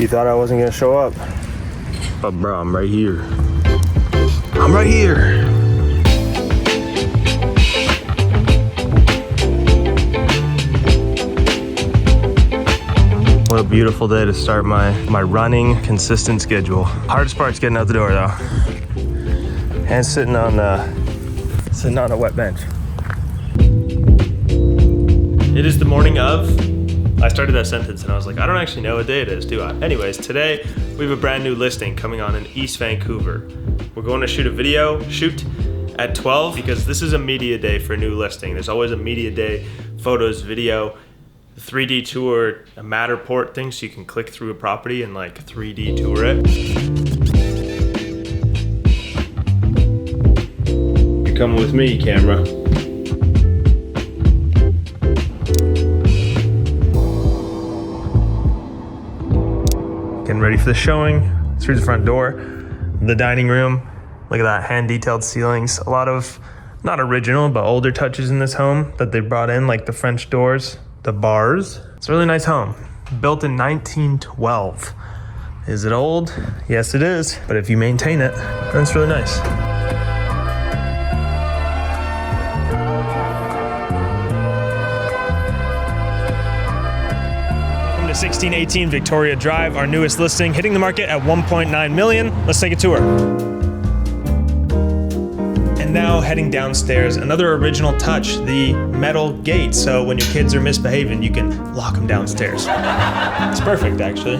You thought I wasn't gonna show up. But bro, I'm right here. I'm right here. What a beautiful day to start my running consistent schedule. Hardest part's getting out the door though. And sitting on a wet bench. It is the morning of. I started that sentence and I was like, I don't actually know what day it is, do I? Anyways, today we have a brand new listing coming on in East Vancouver. We're going to shoot at 12 because this is a media day for a new listing. There's always a media day, photos, video, 3D tour, a Matterport thing so you can click through a property and like 3D tour it. You're coming with me, camera. Getting ready for the showing. Through the front door, the dining room. Look at that, hand detailed ceilings. A lot of, not original, but older touches in this home that they brought in, like the French doors, the bars. It's a really nice home. Built in 1912. Is it old? Yes, it is. But if you maintain it, then it's really nice. 1618 Victoria Drive, our newest listing, hitting the market at 1.9 million. Let's take a tour. And now heading downstairs, another original touch, the metal gate. So when your kids are misbehaving, you can lock them downstairs. It's perfect, actually.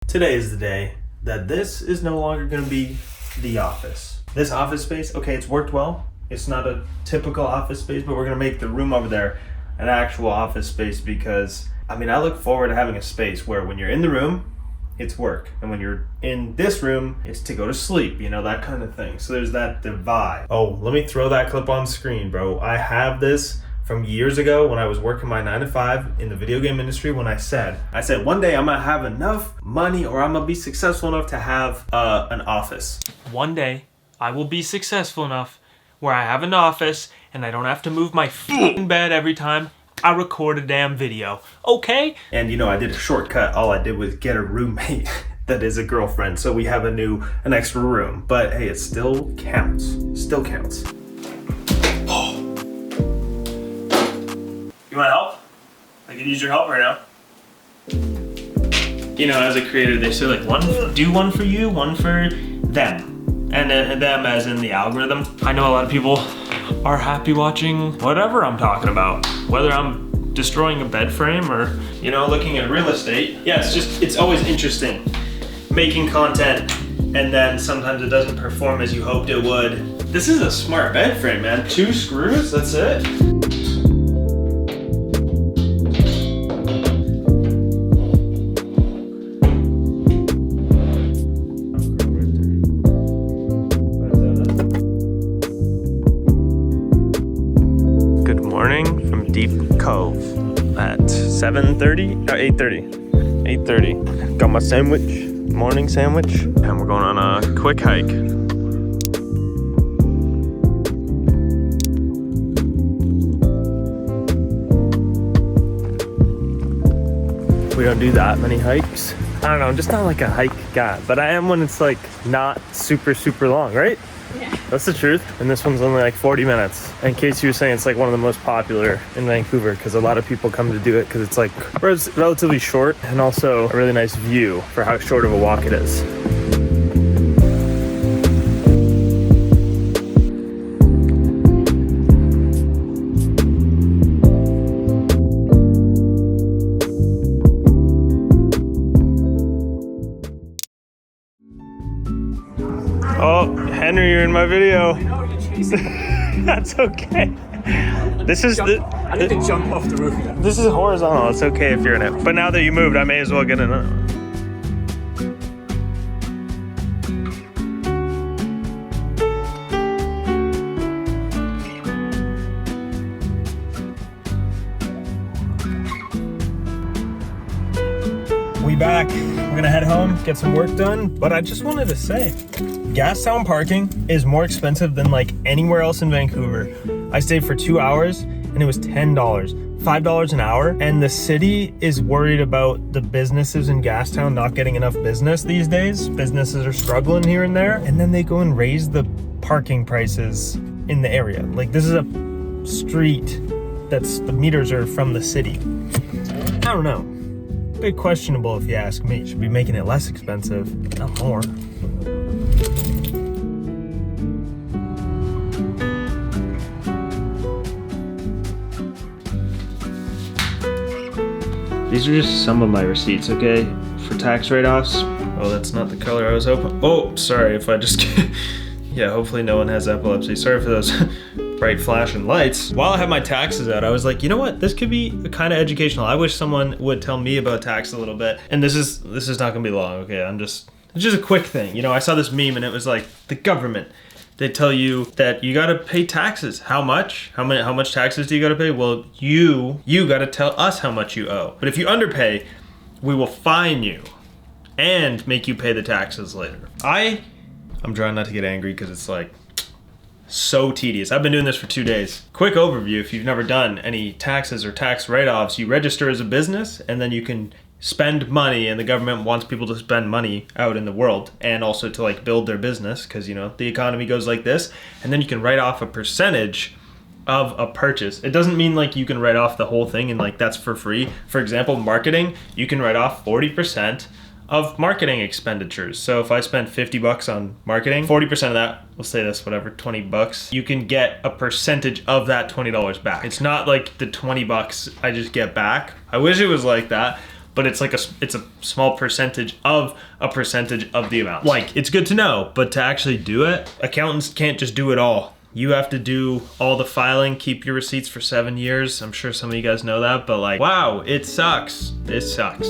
Today is the day that this is no longer going to be the office. This office space, okay, it's worked well. It's not a typical office space, but we're going to make the room over there an actual office space because, I mean, I look forward to having a space where when you're in the room, it's work. And when you're in this room, it's to go to sleep, you know, that kind of thing. So there's that divide. Oh, let me throw that clip on screen, bro. I have this from years ago when I was working my 9 to 5 in the video game industry when I said one day I'm gonna have enough money or I'm gonna be successful enough to have an office. One day I will be successful enough where I have an office and I don't have to move my f***ing bed every time I record a damn video, okay? And you know, I did a shortcut. All I did was get a roommate that is a girlfriend. So we have an extra room, but hey, it still counts, You want help? I can use your help right now. You know, as a creator, they say like do one for you, one for them. And them as in the algorithm. I know a lot of people are happy watching whatever I'm talking about. Whether I'm destroying a bed frame or, you know, looking at real estate. Yeah, it's always interesting. Making content and then sometimes it doesn't perform as you hoped it would. This is a smart bed frame, man. 2 screws, that's it. From Deep Cove at 7:30 or 8:30. Got my sandwich, morning sandwich, and we're going on a quick hike. We don't do that many hikes. I don't know, I'm just not like a hike guy, but I am when it's like not super long, right? Yeah. That's the truth. And this one's only like 40 minutes. In case you were saying, it's like one of the most popular in Vancouver because a lot of people come to do it because it's like relatively short and also a really nice view for how short of a walk it is. Oh, Henry, you're in my video. I know, you're chasing. That's okay. This is I need to jump off the roof now. This is horizontal. It's okay if you're in it. But now that you moved, I may as well get in it. We back. We're gonna head home, get some work done. But I just wanted to say, Gastown parking is more expensive than like anywhere else in Vancouver. I stayed for 2 hours and it was $10, $5 an hour. And the city is worried about the businesses in Gastown not getting enough business these days. Businesses are struggling here and there. And then they go and raise the parking prices in the area. Like, this is a street that's, the meters are from the city. I don't know. Bit questionable if you ask me. Should be making it less expensive, not more. These are just some of my receipts, okay? For tax write-offs. Oh, that's not the color I was hoping. Oh, sorry if I just... Yeah, hopefully no one has epilepsy. Sorry for those bright flashing lights. While I have my taxes out, I was like, you know what? This could be kind of educational. I wish someone would tell me about tax a little bit. And this is not gonna be long, okay? It's just a quick thing. You know, I saw this meme and it was like, the government, they tell you that you gotta pay taxes. How much? How much taxes do you gotta pay? Well, you gotta tell us how much you owe. But if you underpay, we will fine you and make you pay the taxes later. I'm trying not to get angry because it's like so tedious. I've been doing this for 2 days. Quick overview, if you've never done any taxes or tax write-offs, you register as a business and then you can spend money, and the government wants people to spend money out in the world and also to like build their business because, you know, the economy goes like this. And then you can write off a percentage of a purchase. It doesn't mean like you can write off the whole thing and like that's for free. For example, marketing, you can write off 40% of marketing expenditures. So if I spend $50 on marketing, 40% of that, we'll say this, whatever, $20, you can get a percentage of that $20 back. It's not like the $20 I just get back. I wish it was like that, but it's like it's a small percentage of the amount. Like, it's good to know, but to actually do it, accountants can't just do it all. You have to do all the filing, keep your receipts for 7 years. I'm sure some of you guys know that, but like, wow, it sucks. It sucks.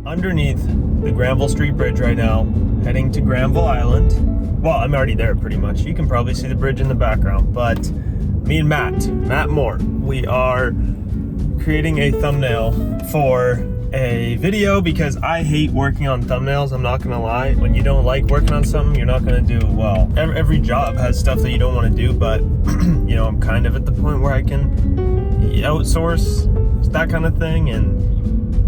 Underneath the Granville Street Bridge right now, heading to Granville Island. Well, I'm already there pretty much. You can probably see the bridge in the background, but me and Matt Moore, we are creating a thumbnail for a video because I hate working on thumbnails. I'm not gonna lie. When you don't like working on something, you're not gonna do well. Every job has stuff that you don't want to do, but you know, I'm kind of at the point where I can outsource that kind of thing, and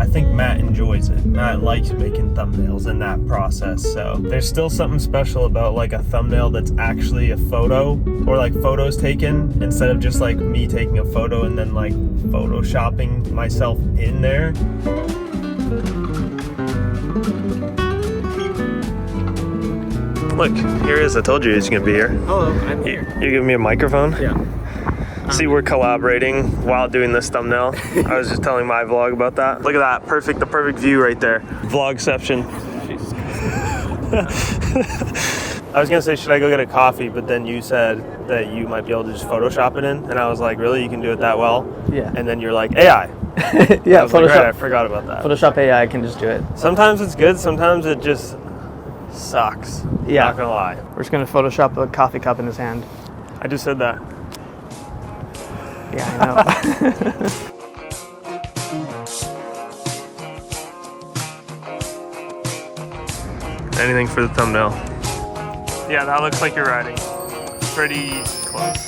I think Matt enjoys it. Matt likes making thumbnails in that process. So there's still something special about like a thumbnail that's actually a photo, or like photos taken instead of just like me taking a photo and then like photoshopping myself in there. Look, here he is. I told you he's gonna be here. Hello, I'm here. You giving me a microphone? Yeah. See, we're collaborating while doing this thumbnail. I was just telling my vlog about that. Look at that, the perfect view right there. Vlogception. I was gonna say, should I go get a coffee? But then you said that you might be able to just Photoshop it in. And I was like, really? You can do it that well? Yeah. And then you're like, AI. Yeah, I was like, right, I forgot about that. Photoshop AI can just do it. Sometimes it's good, sometimes it just sucks. Yeah. Not gonna lie. We're just gonna Photoshop a coffee cup in his hand. I just said that. Yeah, I know. Anything for the thumbnail. Yeah, that looks like you're riding. Pretty close.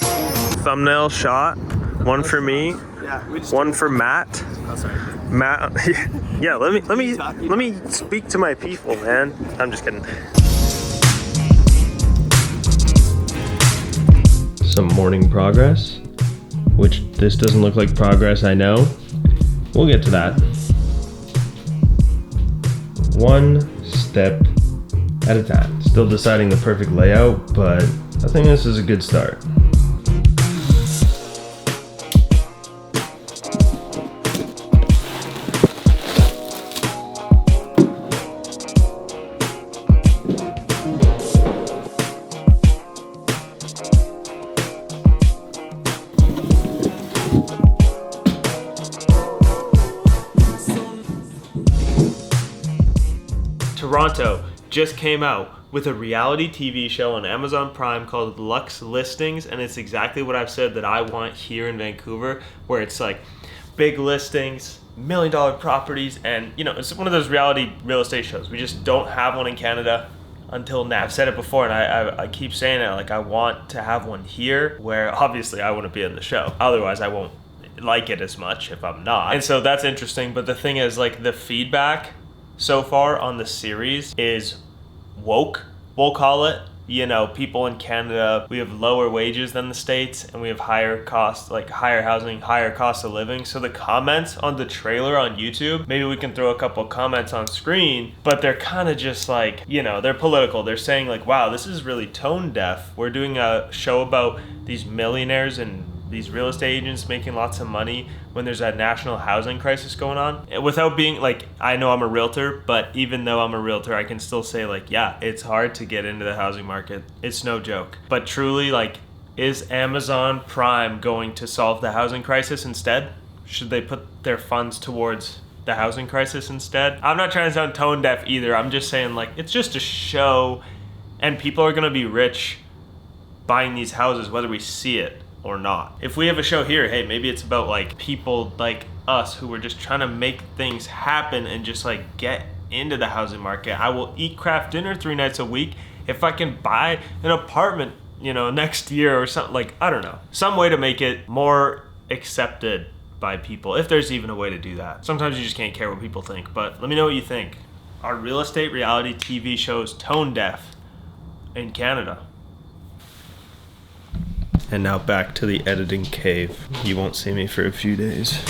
Thumbnail shot. One for me. Yeah, One for Matt. Oh, sorry. Matt. Yeah, let me speak to my people, man. I'm just kidding. Some morning progress, which this doesn't look like progress, I know. We'll get to that. One step at a time. Still deciding the perfect layout, but I think this is a good start. Toronto just came out with a reality TV show on Amazon Prime called Lux Listings, and it's exactly what I've said that I want here in Vancouver, where it's like big listings, $1 million properties, and you know, it's one of those reality real estate shows. We just don't have one in Canada until now. I've said it before, and I keep saying it, like I want to have one here where obviously I want to be in the show. Otherwise I won't like it as much if I'm not. And so that's interesting, but the thing is, like, the feedback so far on the series is woke, we'll call it. You know, people in Canada, we have lower wages than the States, and we have higher costs, like higher housing, higher cost of living. So the comments on the trailer on YouTube, maybe we can throw a couple comments on screen, but they're kind of just like, you know, they're political. They're saying like, wow, this is really tone deaf. We're doing a show about these millionaires and these real estate agents making lots of money when there's a national housing crisis going on. Without being like, I know I'm a realtor, but even though I'm a realtor, I can still say like, yeah, it's hard to get into the housing market. It's no joke. But truly, like, is Amazon Prime going to solve the housing crisis instead? Should they put their funds towards the housing crisis instead? I'm not trying to sound tone deaf either. I'm just saying, like, it's just a show, and people are gonna be rich buying these houses whether we see it or not. If we have a show here, hey, maybe it's about like people like us who are just trying to make things happen and just like get into the housing market. I will eat craft dinner 3 nights a week if I can buy an apartment, you know, next year or something. Like, I don't know, some way to make it more accepted by people, if there's even a way to do that. Sometimes you just can't care what people think, but let me know what you think. Are real estate reality TV shows tone deaf in Canada? And now back to the editing cave. You won't see me for a few days.